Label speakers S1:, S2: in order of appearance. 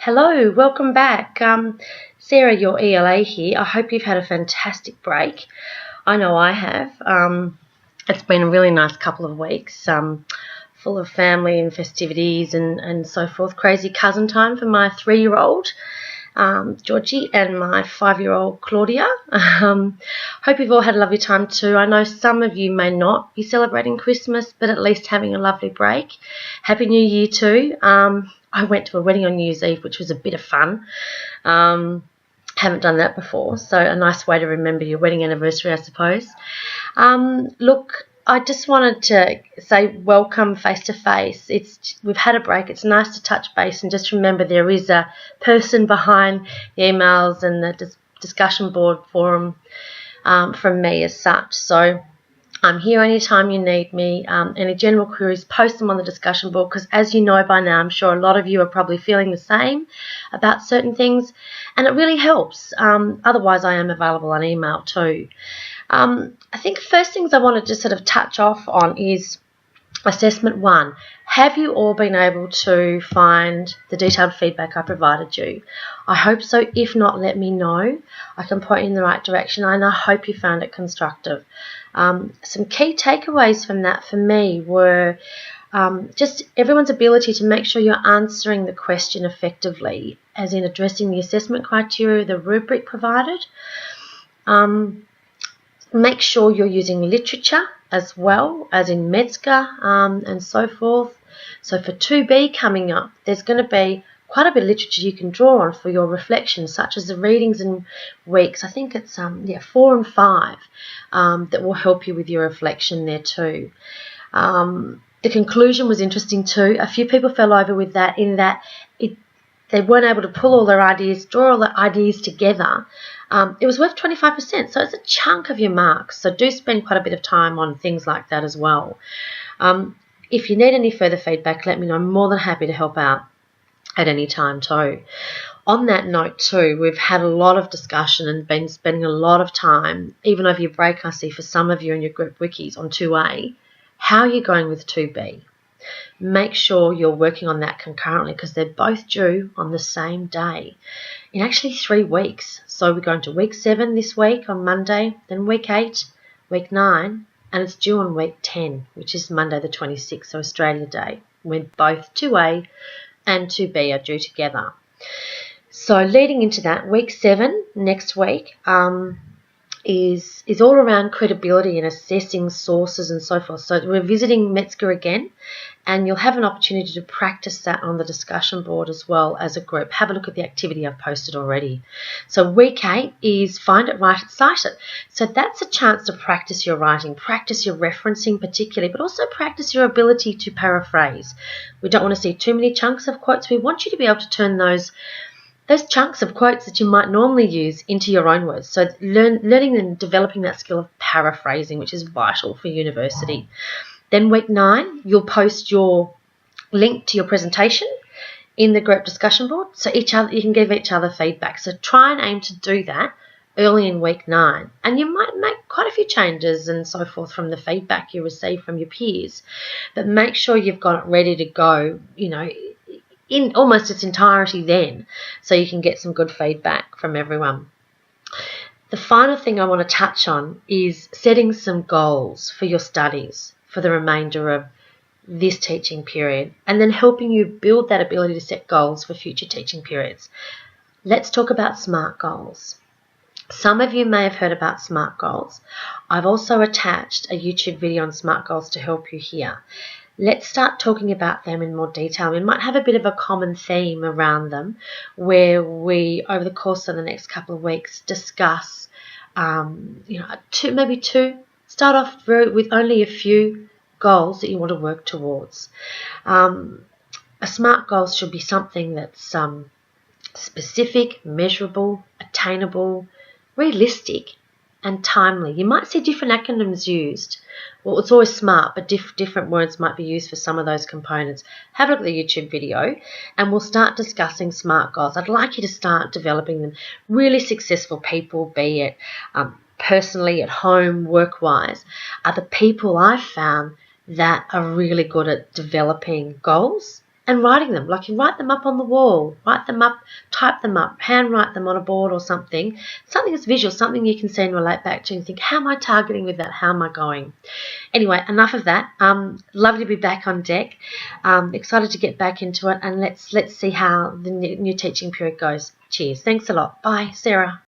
S1: Hello, welcome back. Sarah, your ELA here. I hope you've had a fantastic break. I know I have. It's been a really nice couple of weeks, full of family and festivities and so forth. Crazy cousin time for my 3-year-old, Georgie, and my 5-year-old, Claudia. Hope you've all had a lovely time too. I know some of you may not be celebrating Christmas, but at least having a lovely break. Happy New Year too. I went to a wedding on New Year's Eve, which was a bit of fun. Haven't done that before, so a nice way to remember your wedding anniversary, I suppose. Look, I just wanted to say welcome face to face. We've had a break. It's nice to touch base and just remember there is a person behind the emails and the discussion board forum from me as such. So I'm here anytime you need me. Any general queries, post them on the discussion board because, as you know by now, I'm sure a lot of you are probably feeling the same about certain things, and it really helps. Otherwise, I am available on email too. I think first things I wanted to sort of touch off on is assessment 1. Have you all been able to find the detailed feedback I provided you? I hope so. If not, let me know. I can point you in the right direction, and I hope you found it constructive. Some key takeaways from that for me were just everyone's ability to make sure you're answering the question effectively, as in addressing the assessment criteria, the rubric provided. Make sure you're using literature as well, as in Metzger and so forth. So for 2B coming up, there's going to be quite a bit of literature you can draw on for your reflections, such as the readings in weeks. I think it's 4 and 5 that will help you with your reflection there too. The conclusion was interesting too. A few people fell over with that in that they weren't able to pull all their ideas, draw all the ideas together. It was worth 25%, so it's a chunk of your marks. So do spend quite a bit of time on things like that as well. If you need any further feedback, let me know. I'm more than happy to help out at any time too. On that note too, we've had a lot of discussion and been spending a lot of time, even over your break, I see for some of you in your group wikis on 2A. How are you going with 2B? Make sure you're working on that concurrently because they're both due on the same day in actually 3 weeks. So we're going to week 7 this week on Monday, then week 8, week 9, and it's due on week 10, which is Monday the 26th, so Australia Day, when both 2A and 2B are due together. So leading into that, week 7 next week is all around credibility and assessing sources and so forth. So we're visiting Metzger again, and you'll have an opportunity to practice that on the discussion board as well as a group. Have a look at the activity I've posted already. So week 8 is find it, write it, cite it. So that's a chance to practice your writing, practice your referencing particularly, but also practice your ability to paraphrase. We don't want to see too many chunks of quotes. We want you to be able to turn those chunks of quotes that you might normally use into your own words. So learning and developing that skill of paraphrasing, which is vital for university. Then week 9, you'll post your link to your presentation in the group discussion board. So you can give each other feedback. So try and aim to do that early in week 9. And you might make quite a few changes and so forth from the feedback you receive from your peers. But make sure you've got it ready to go, in almost its entirety then, so you can get some good feedback from everyone. The final thing I want to touch on is setting some goals for your studies for the remainder of this teaching period, and then helping you build that ability to set goals for future teaching periods. Let's talk about SMART goals. Some of you may have heard about SMART goals. I've also attached a YouTube video on SMART goals to help you here. Let's start talking about them in more detail. We might have a bit of a common theme around them where we, over the course of the next couple of weeks, discuss, maybe two. Start off with only a few goals that you want to work towards. A SMART goal should be something that's specific, measurable, attainable, realistic, and timely. You might see different acronyms used. Well, it's always SMART, but different words might be used for some of those components. Have a look at the YouTube video and we'll start discussing SMART goals. I'd like you to start developing them. Really successful people, be it personally, at home, work-wise, are the people I've found that are really good at developing goals and writing them. Like, you write them up on the wall, write them up, type them up, handwrite them on a board or something that's visual, something you can see and relate back to and think, how am I targeting with that? How am I going? Anyway, enough of that. Lovely to be back on deck. Excited to get back into it, and let's see how the new teaching period goes. Cheers. Thanks a lot. Bye, Sarah.